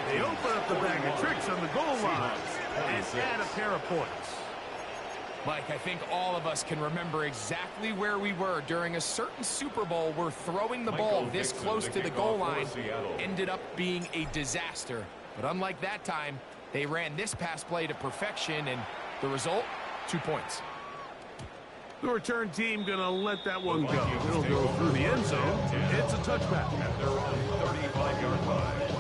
They open up the bag of tricks on the goal line and add a pair of points. Mike, I think all of us can remember exactly where we were during a certain Super Bowl where throwing the ball this close to the goal line ended up being a disaster. But unlike that time, they ran this pass play to perfection, and the result, 2 points. The return team going to let that one go. It'll go through the end zone. It's a touchback. At their own 35-yard line.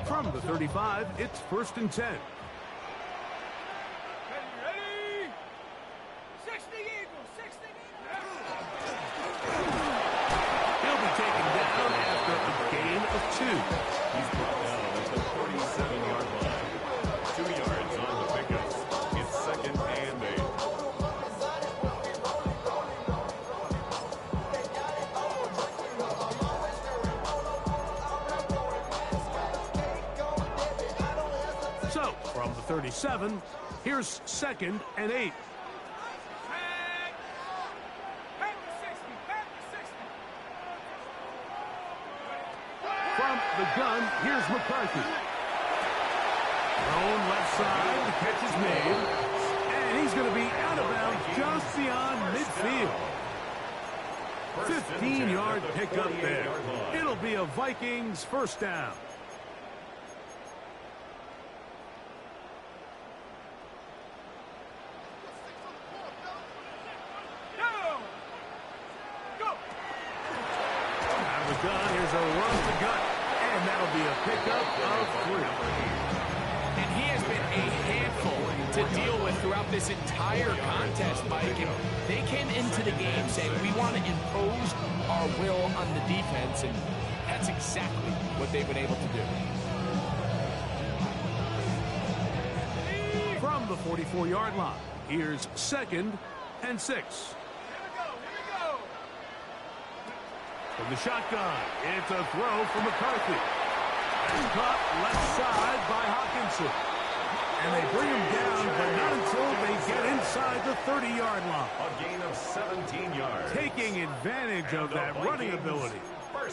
From the 35, it's 1st and 10. He'll be taken down after a gain of 2. He's brought down at the 47-yard line. 2 yards on the pickup. It's 2nd and 8. So, from the 37, here's 2nd and 8. From the gun, here's McCarthy. Thrown left side, the catch is made. And he's going to be out of bounds just beyond midfield. 15-yard pickup there. It'll be a Vikings first down. Here's a run to gut, and that'll be a pickup of 3. And he has been a handful to deal with throughout this entire contest, Mike. And they came into the game saying, we want to impose our will on the defense, and that's exactly what they've been able to do. From the 44-yard line, here's 2nd and 6. From the shotgun, it's a throw from McCarthy. And caught left side by Hawkinson. And they bring him down, but not until they get inside the 30-yard line. A gain of 17 yards. Taking advantage of that running ability.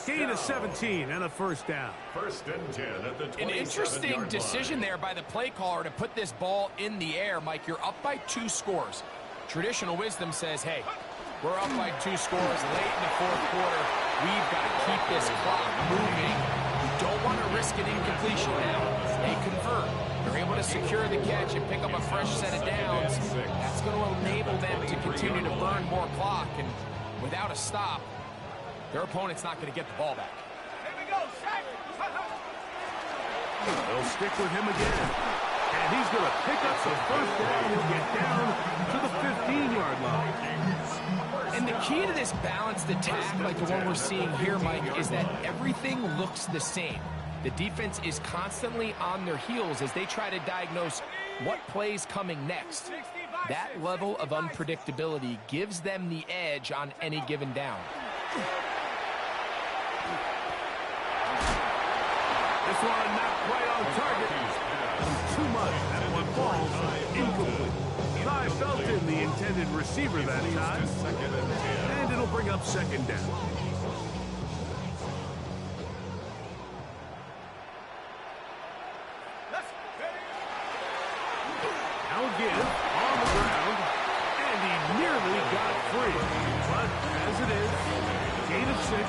Gain of 17 and a first down. 1st and 10 at the 27-yard line. An interesting decision there by the play caller to put this ball in the air. Mike, you're up by 2 scores. Traditional wisdom says, hey, we're up by 2 scores late in the 4th quarter. We've got to keep this clock moving. You don't want to risk an incompletion now. They convert. They're able to secure the catch and pick up a fresh set of downs. That's going to enable them to continue to burn more clock. And without a stop, their opponent's not going to get the ball back. Here we go, They'll stick with him again. And he's going to pick up the first down. He'll get down to the 15-yard line. And the key to this balanced attack, like the one we're seeing here, Mike, is that everything looks the same. The defense is constantly on their heels as they try to diagnose what play's coming next. That level of unpredictability gives them the edge on any given down. This one not quite on target. Too much. That one falls incomplete. Ty felt in the intended receiver that time. And it'll bring up 2nd down. Now again, on the ground. And he nearly got free. But as it is, gain of 6.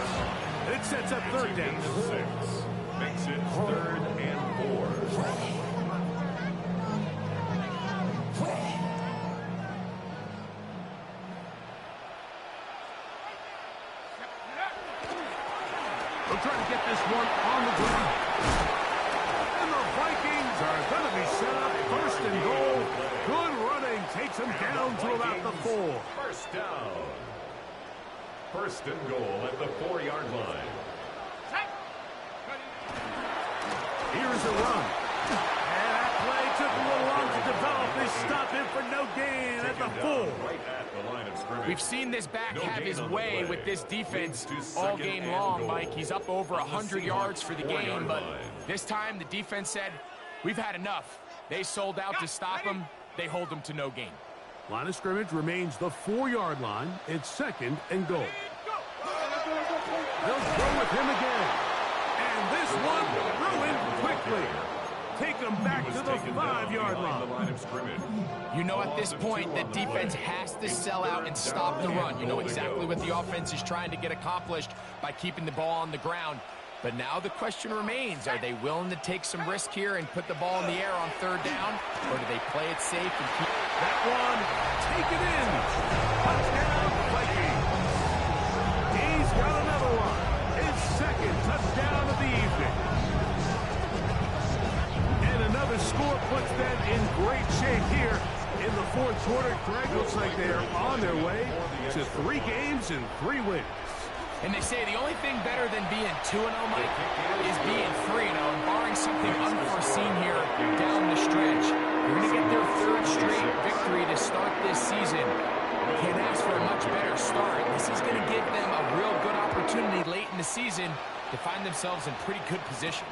It sets up 3rd down. Makes it 3rd and 4. They'll try to get this one on the ground. And the Vikings are going to be set up 1st and goal. Good running takes them down to about the 4. First down. 1st and goal at the 4-yard line. Here's a run. And that play took a little long to develop. They stop him for no gain at the 4. Right at the line of scrimmage. We've seen this back have his way with this defense all game long, Mike. He's up over 100 yards for the game, but this time the defense said, we've had enough. They sold out to stop him. They hold him to no gain. Line of scrimmage remains the 4-yard line. It's 2nd and goal. They'll go with him again. And this one ruined quickly. Take them back to the 5-yard line. You know, at this point, the defense has to sell out and stop the run. You know exactly what the offense is trying to get accomplished by keeping the ball on the ground. But now the question remains, are they willing to take some risk here and put the ball in the air on 3rd down? Or do they play it safe and keep that one? Take it in. Touchdown, Vikings. He's got another one. His 2nd touchdown of the evening. And another score puts them in great shape here in the 4th quarter. Greg, looks like they are on their way to 3 games and 3 wins. And they say the only thing better than being 2-0, Mike, is being 3-0. And barring something unforeseen here down the stretch, they're going to get their 3rd straight victory to start this season. Can't ask for a much better start. This is going to give them a real good opportunity late in the season to find themselves in pretty good position.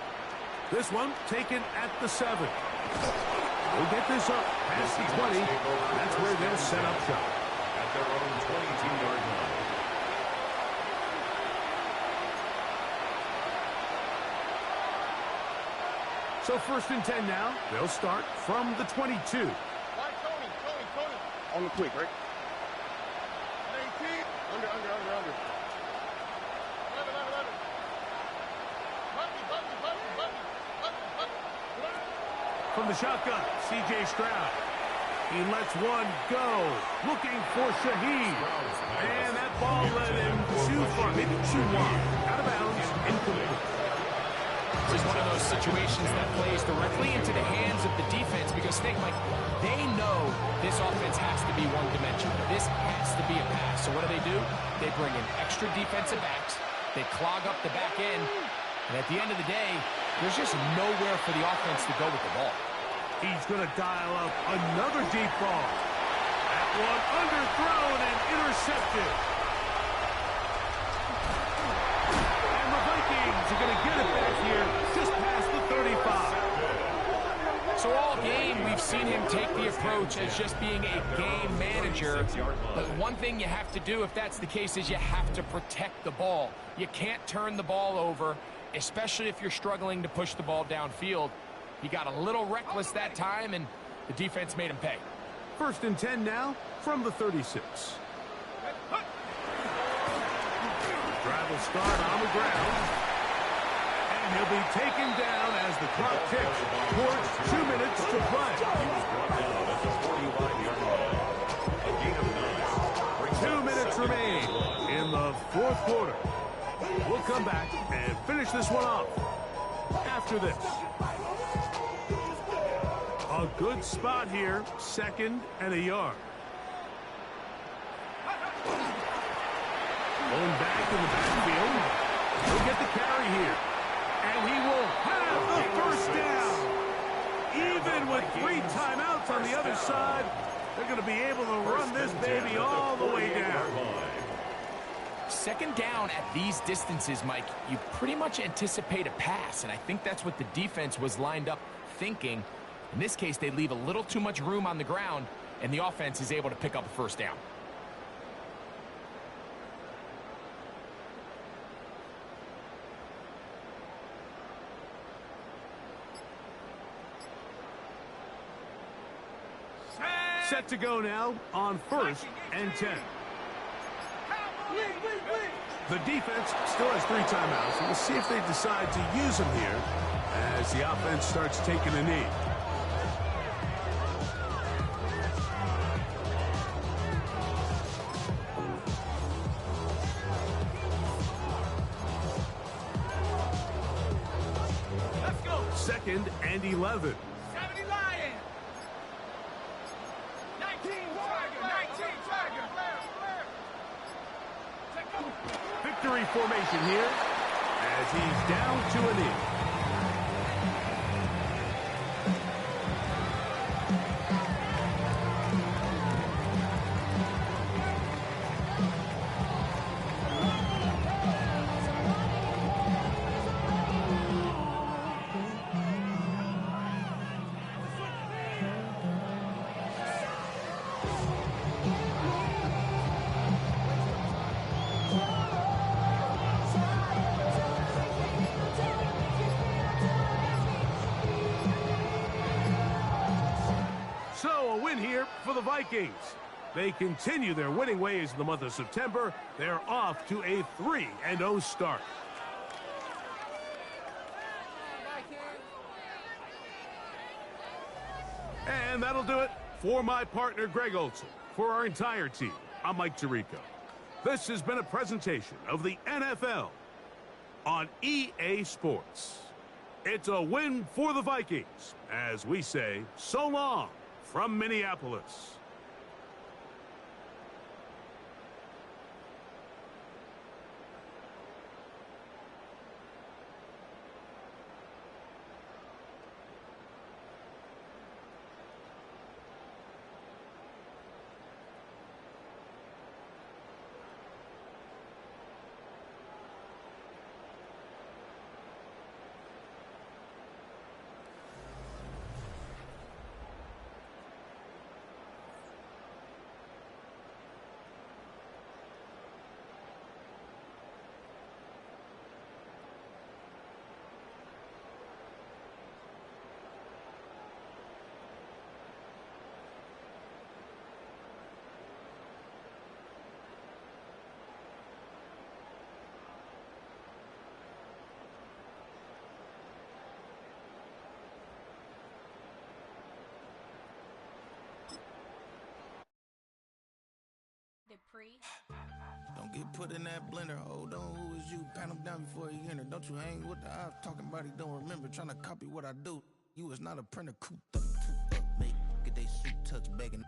This one taken at the 7. They'll get this up past the 20. That's where they'll set up shop. At their own 22-yard line. So 1st and 10 now. They'll start from the 22. Tony. On the quick, right? 18. Under. 11. From the shotgun, C.J. Stroud. He lets one go. Looking for Shaheed. And that ball led him too far, maybe too wide. Out of bounds, incomplete. This is one of those situations that plays directly into the hands of the defense because, think, Mike, they know this offense has to be one-dimensional. This has to be a pass. So what do? They bring in extra defensive backs. They clog up the back end. And at the end of the day, there's just nowhere for the offense to go with the ball. He's going to dial up another deep ball. That one underthrown and intercepted. And the Vikings are going to get it back here just past the 35. So all game, we've seen him take the approach as just being a game manager. But one thing you have to do if that's the case is you have to protect the ball. You can't turn the ball over, especially if you're struggling to push the ball downfield. He got a little reckless that time, and the defense made him pay. 1st and 10 now from the 36. Drive will start on the ground. And he'll be taken down as the clock ticks towards 2 minutes to play. 2 minutes remain in the 4th quarter. We'll come back and finish this one off after this. A good spot here, 2nd and a yard. Going back in the backfield. He'll get the carry here. And he will have the 1st down. Even with 3 timeouts on the other side, they're going to be able to run this baby all the way down. 2nd down at these distances, Mike, you pretty much anticipate a pass, and I think that's what the defense was lined up thinking. In this case, they leave a little too much room on the ground, and the offense is able to pick up a 1st down. Set to go now on 1st and 10. The defense still has 3 timeouts. We'll see if they decide to use them here as the offense starts taking a knee. Let's go. 2nd and 11. 70 Lion. 19 Tiger. 19 Tiger. Victory formation here as he's down to a knee. So a win here for the Vikings. They continue their winning ways in the month of September. They're off to a 3-0 start. And that'll do it for my partner, Greg Olson. For our entire team, I'm Mike Tirico. This has been a presentation of the NFL on EA Sports. It's a win for the Vikings, as we say so long from Minneapolis. Don't get put in that blender. Hold on, who is you? Pat him down before he enter. Don't you hang with the ops talking about he don't remember. Trying to copy what I do. You is not a printer. Cooped up, make get they suit touch begging.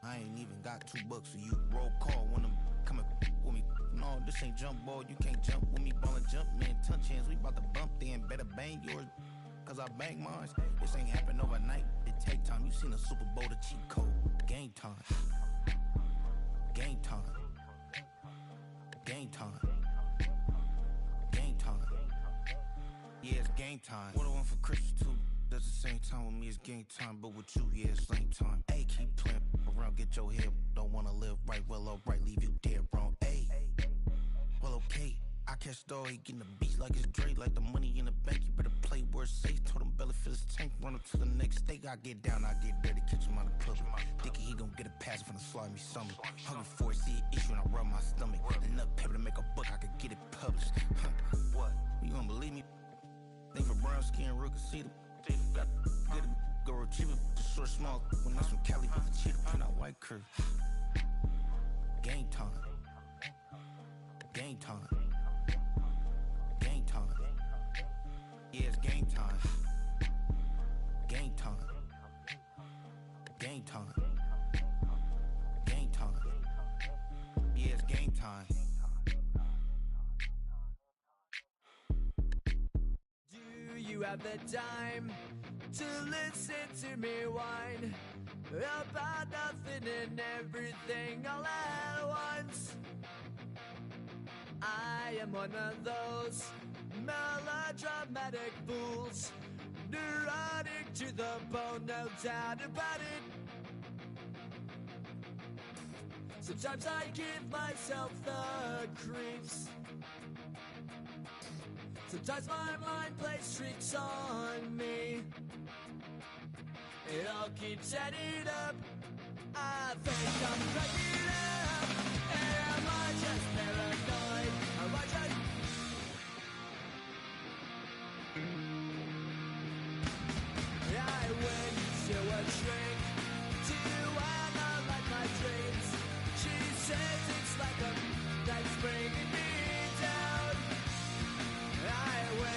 I ain't even got $2 for you. Roll call when I'm coming with me. No, this ain't jump ball. You can't jump with me. Ballin' jump, man. Touch hands. We about to bump then. Better bang yours. Cause I bang mine. This ain't happen overnight. It take time. You seen a Super Bowl, the cheat code. Game time. Game time. Game time. Game time. Yeah, it's game time. What I want for Christmas too. That's the same time with me, it's game time. But with you, yeah, it's same time. Hey, keep playing around, get your head. Don't wanna live right, well, alright, leave you dead wrong. Hey, well, okay. I catch the dog, he getting the beats like it's Dre. Like the money in the bank, you better play where it's safe. Told him belly fill his tank, run up to the next stake. I get down, I get dirty, catch him on the public. Thinking he gon' get a pass from the slime me summer. Hungry for it, see an issue and I rub my stomach. Enough paper to make a book, I could get it published. What? You don't believe me? Think for brown skin, real can see them. Got good, go retrieve it, short, small. When that's from Cali, with the cheetah, print out white curve. Game time. Game time. Game time. Yeah, it's game time. Game time. Game time. Game time. Yeah, it's game time. Do you have the time to listen to me whine about nothing and everything all at once? I am one of those melodramatic fools, neurotic to the bone, no doubt about it. Sometimes I give myself the creeps. Sometimes my mind plays tricks on me. It all keeps adding up. I think I'm cracking up. Am I just paranoid? Am I shrink. Do you analyze my dreams? She says it's like a that's bringing me down. I will